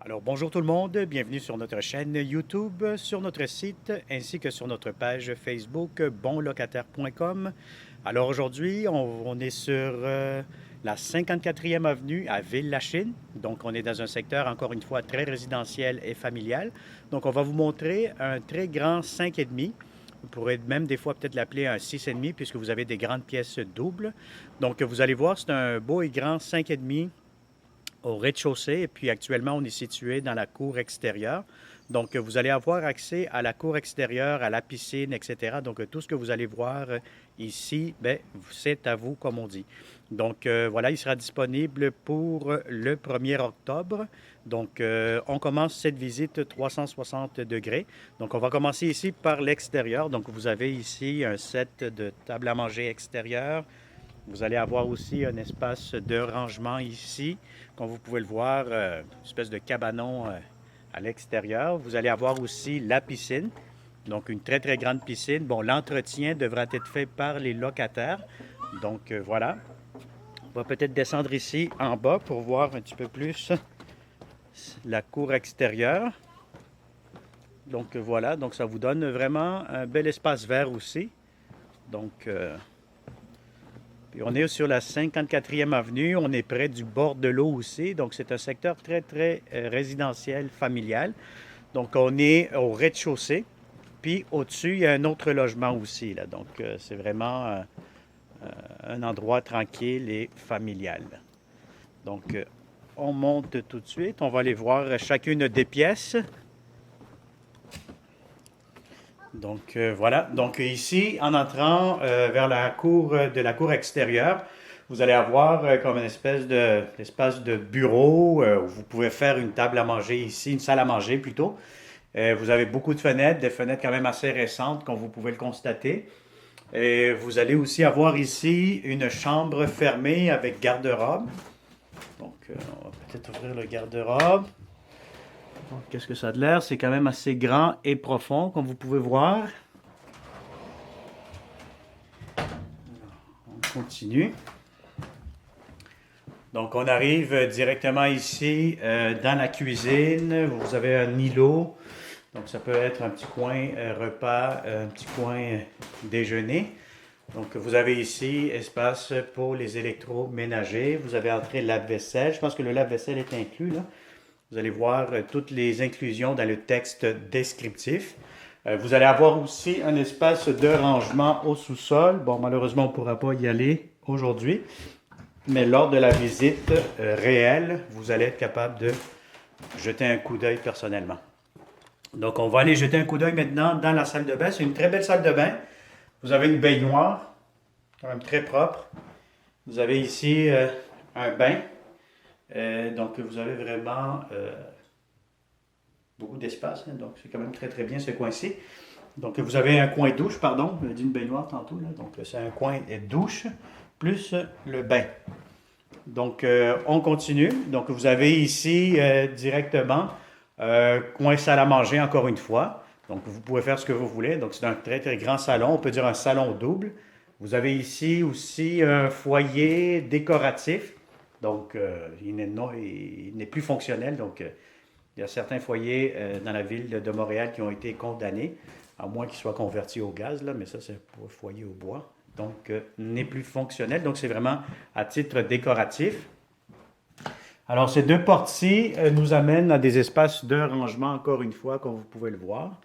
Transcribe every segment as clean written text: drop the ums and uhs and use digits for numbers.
Alors bonjour tout le monde, bienvenue sur notre chaîne YouTube, sur notre site ainsi que sur notre page Facebook bonlocataire.com. Alors aujourd'hui, on est sur la 54e avenue à Ville-Lachine. Donc on est dans un secteur encore une fois très résidentiel et familial. Donc on va vous montrer un très grand 5,5. Vous pourrez même des fois peut-être l'appeler un 6,5 puisque vous avez des grandes pièces doubles. Donc vous allez voir, c'est un beau et grand 5,5 au rez-de-chaussée. Et puis actuellement, on est situé dans la cour extérieure. Donc, vous allez avoir accès à la cour extérieure, à la piscine, etc. Donc, tout ce que vous allez voir ici, ben, c'est à vous, comme on dit. Donc, voilà, il sera disponible pour le 1er octobre. Donc, on commence cette visite 360 degrés. Donc, on va commencer ici par l'extérieur. Donc, vous avez ici un set de table à manger extérieure. Vous allez avoir aussi un espace de rangement ici, comme vous pouvez le voir, une espèce de cabanon à l'extérieur. Vous allez avoir aussi la piscine, donc une très très grande piscine. Bon, l'entretien devra être fait par les locataires. Donc voilà. On va peut-être descendre ici en bas pour voir un petit peu plus la cour extérieure. Donc voilà, donc ça vous donne vraiment un bel espace vert aussi. Donc puis on est sur la 54e avenue, on est près du bord de l'eau aussi, donc c'est un secteur très, très résidentiel, familial. Donc on est au rez-de-chaussée, puis au-dessus, il y a un autre logement aussi, là. Donc c'est vraiment un endroit tranquille et familial. Donc on monte tout de suite, on va aller voir chacune des pièces. Donc voilà, donc ici, en entrant vers la cour de la cour extérieure, vous allez avoir comme une espèce d'espace de bureau où vous pouvez faire une table à manger ici, une salle à manger plutôt. Vous avez beaucoup de fenêtres, des fenêtres quand même assez récentes, comme vous pouvez le constater. Et vous allez aussi avoir ici une chambre fermée avec garde-robe. Donc on va peut-être ouvrir le garde-robe. Qu'est-ce que ça a de l'air? C'est quand même assez grand et profond, comme vous pouvez voir. On continue. Donc, on arrive directement ici dans la cuisine. Vous avez un îlot. Donc, ça peut être un petit coin repas, un petit coin déjeuner. Donc, vous avez ici espace pour les électroménagers. Vous avez entrée lave-vaisselle. Je pense que le lave-vaisselle est inclus, là. Vous allez voir toutes les inclusions dans le texte descriptif. Vous allez avoir aussi un espace de rangement au sous-sol. Bon, malheureusement, on ne pourra pas y aller aujourd'hui, mais lors de la visite réelle, vous allez être capable de jeter un coup d'œil personnellement. Donc, on va aller jeter un coup d'œil maintenant dans la salle de bain. C'est une très belle salle de bain. Vous avez une baignoire, quand même très propre. Vous avez ici un bain. Donc, vous avez vraiment beaucoup d'espace, hein, donc c'est quand même très très bien ce coin-ci. Donc, vous avez un coin douche, pardon, j'ai dit une baignoire tantôt, là. Donc c'est un coin douche plus le bain. Donc, on continue. Donc, vous avez ici directement coin salle à manger, encore une fois. Donc, vous pouvez faire ce que vous voulez. Donc, c'est un très très grand salon, on peut dire un salon double. Vous avez ici aussi un foyer décoratif. Donc, il n'est plus fonctionnel. Donc, il y a certains foyers dans la ville de Montréal qui ont été condamnés, à moins qu'ils soient convertis au gaz, là, mais ça, c'est pour foyer au bois. Donc, n'est plus fonctionnel. Donc, c'est vraiment à titre décoratif. Alors, ces deux portes-ci nous amènent à des espaces de rangement, encore une fois, comme vous pouvez le voir.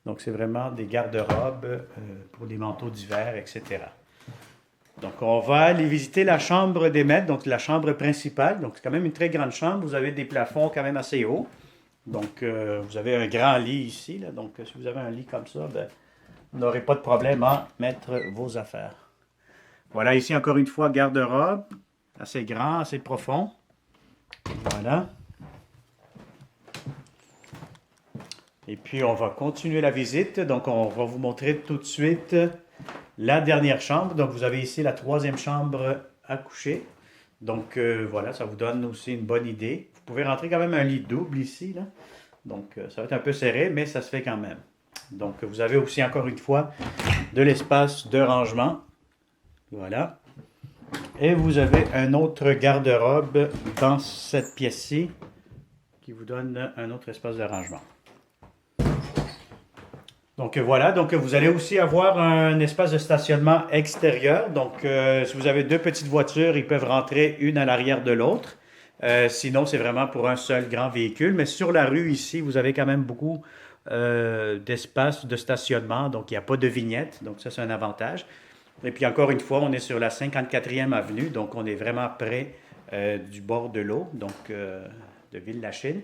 Donc, c'est vraiment des garde-robes pour les manteaux d'hiver, etc. Donc, on va aller visiter la chambre des maîtres, donc la chambre principale. Donc, c'est quand même une très grande chambre. Vous avez des plafonds quand même assez hauts. Donc, vous avez un grand lit ici, là. Donc, si vous avez un lit comme ça, ben, vous n'aurez pas de problème à mettre vos affaires. Voilà, ici, encore une fois, garde-robe. Assez grand, assez profond. Voilà. Et puis, on va continuer la visite. Donc, on va vous montrer tout de suite la dernière chambre. Donc, vous avez ici la troisième chambre à coucher. Donc, voilà, ça vous donne aussi une bonne idée. Vous pouvez rentrer quand même un lit double ici, là. Donc, ça va être un peu serré, mais ça se fait quand même. Donc, vous avez aussi, encore une fois, de l'espace de rangement. Voilà. Et vous avez un autre garde-robe dans cette pièce-ci. qui vous donne un autre espace de rangement. Donc voilà, donc vous allez aussi avoir un espace de stationnement extérieur. Donc si vous avez deux petites voitures, ils peuvent rentrer une à l'arrière de l'autre. Sinon, c'est vraiment pour un seul grand véhicule. Mais sur la rue ici, vous avez quand même beaucoup d'espace de stationnement. Donc il n'y a pas de vignette. Donc ça, c'est un avantage. Et puis encore une fois, on est sur la 54e avenue. Donc on est vraiment près du bord de l'eau, donc de Ville-la-Chine.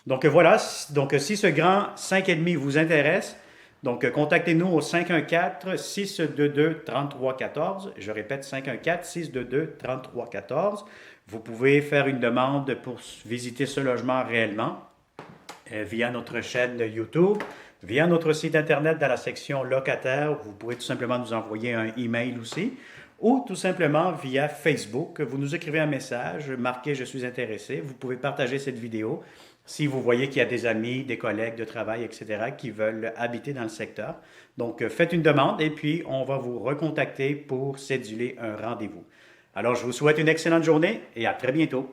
Donc voilà, donc si ce grand 5,5 vous intéresse, donc contactez-nous au 514-622-3314. Je répète, 514-622-3314. Vous pouvez faire une demande pour visiter ce logement réellement via notre chaîne YouTube, via notre site internet dans la section locataire. Vous pouvez tout simplement nous envoyer un email aussi, ou tout simplement via Facebook. Vous nous écrivez un message, marquez « Je suis intéressé ». Vous pouvez partager cette vidéo si vous voyez qu'il y a des amis, des collègues de travail, etc., qui veulent habiter dans le secteur. Donc, faites une demande et puis on va vous recontacter pour céduler un rendez-vous. Alors, je vous souhaite une excellente journée et à très bientôt.